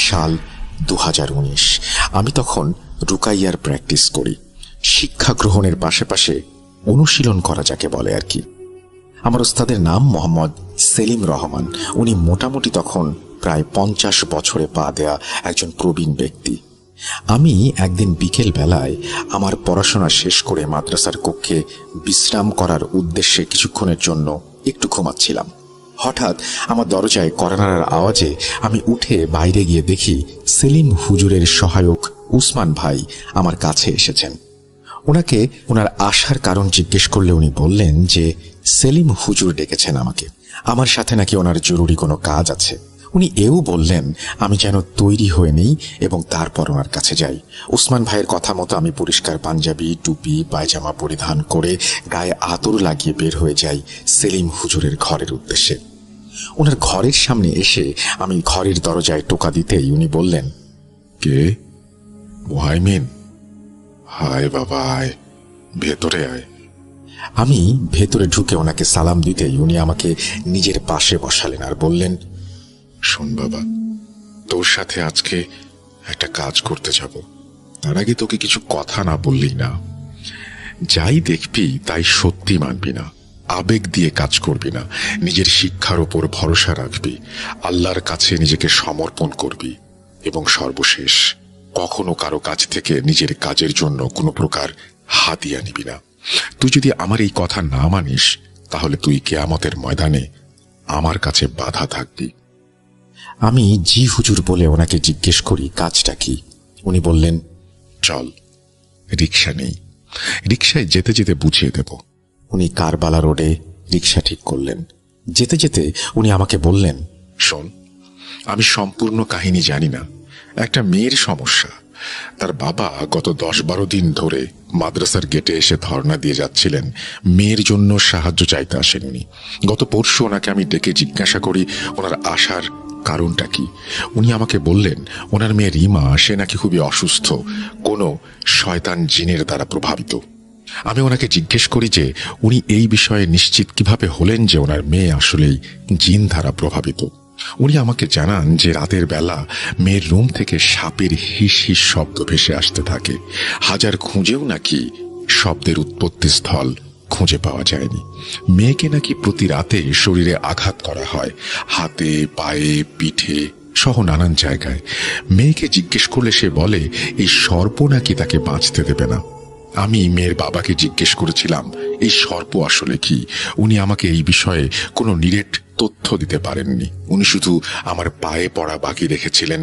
সাল 2019। আমি তখন রুকাইয়ার প্র্যাকটিস করি। শিক্ষা গ্রহণের পাশে অনুশীলন করা যাকে বলে আর কি। আমার ওস্তাদের নাম মোহাম্মদ সেলিম রহমান। উনি মোটামুটি তখন প্রায় 50 বছরে পা দেয়া একজন প্রবীণ ব্যক্তি। আমি একদিন বিকেল বেলায় আমার পড়াশোনা শেষ করে মাদ্রাসার কক্ষে বিশ্রাম করার উদ্দেশ্যে কিছুক্ষণের জন্য একটু ঘুমাচ্ছিলাম। হঠাৎ আমার দরজায় কড়া নাড়ার আওয়াজে আমি উঠে বাইরে গিয়ে দেখি সেলিম হুজুরের সহায়ক উসমান ভাই আমার কাছে এসেছেন। ওনাকে ওনার আসার কারণ জিজ্ঞেস করলে উনি বললেন যে সেলিম হুজুর ডেকেছেন আমাকে, আমার সাথে নাকি ওনার জরুরি কোনো কাজ আছে। উনি এও বললেন আমি যেন তৈরি হয়ে নেই এবং তারপর ওনার কাছে যাই। উসমান ভাইয়ের কথা মতো আমি পরিষ্কার পাঞ্জাবি, টুপি, পায়জামা পরিধান করে গায়ে আতর লাগিয়ে বের হয়ে যাই সেলিম হুজুরের ঘরের উদ্দেশ্যে। ওনার ঘরের সামনে এসে আমি ঘরের দরজায় টোকা দিতেই উনি বললেন, কে? মুহাইমিন? হায় বাবা, আয় ভেতরে আয়। আমি ভেতরে ঢুকে ওনাকে সালাম দিতেই উনি আমাকে নিজের পাশে বসালেন আর বললেন, শোন বাবা, তোর সাথে আজকে একটা কাজ করতে যাব। তার আগে তোকে কিছু কথা না বললেই না। যাই দেখবি তাই সত্যি মানবি না, আবেগ দিয়ে কাজ করবি না, নিজের শিক্ষার ওপর ভরসা রাখবি, আল্লাহর কাছে নিজেকে সমর্পণ করবি এবং সর্বশেষ কখনো কারো কাছ থেকে নিজের কাজের জন্য কোনো প্রকার হাদিয়া নিবি না। তুই যদি আমার এই কথা না মানিস তাহলে তুই কিয়ামতের ময়দানে আমার কাছে বাধা থাকবি। আমি জি হুজুর বলে ওনাকে জিজ্ঞেস করি কাজটা কি। উনি বললেন, চল, রিক্সা নেই, রিক্সায় যেতে যেতে বুঝিয়ে দেব। উনি কারবালা রোডে রিক্সা ঠিক করলেন। যেতে যেতে উনি আমাকে বললেন, শোন, আমি সম্পূর্ণ কাহিনী জানি না। একটা মেয়ের সমস্যা। তার বাবা গত 10-12 দিন ধরে মাদ্রাসার গেটে এসে ধর্ণা দিয়ে যাচ্ছিলেন। মেয়ের জন্য সাহায্য চাইতে আসেন উনি। গত পরশু ওনাকে আমি ডেকে জিজ্ঞাসা করি ওনার আসার কারণটা কি। উনি আমাকে বললেন ওনার মেয়ে রিমা, সে নাকি খুবই অসুস্থ, কোনো শয়তান জিনের দ্বারা প্রভাবিত। আমি ওনাকে জিজ্ঞেস করি যে উনি এই বিষয়ে নিশ্চিত কিভাবে হলেন যে ওনার মেয়ে আসলেই জিন দ্বারা প্রভাবিত। উনি আমাকে জানান যে রাতের বেলা মেয়ের রুম থেকে সাপের হিস হিস শব্দ ভেসে আসতে থাকে। হাজার খুঁজেও নাকি শব্দের উৎপত্তি স্থল খুঁজে পাওয়া যায়নি। মেয়েকে নাকি প্রতি রাতে শরীরে আঘাত করা হয়, হাতে, পায়ে, পিঠে সহ নানান জায়গায়। মেয়েকে জিজ্ঞেস করলে সে বলে এই সর্প নাকি তাকে বাঁচতে দেবে না। আমি মেয়ের বাবাকে জিজ্ঞেস করেছিলাম এই সর্প আসলে কি। উনি আমাকে এই বিষয়ে কোনো নিরেট তথ্য দিতে পারেননি। উনি শুধু আমার পায়ে পড়া বাকি রেখেছিলেন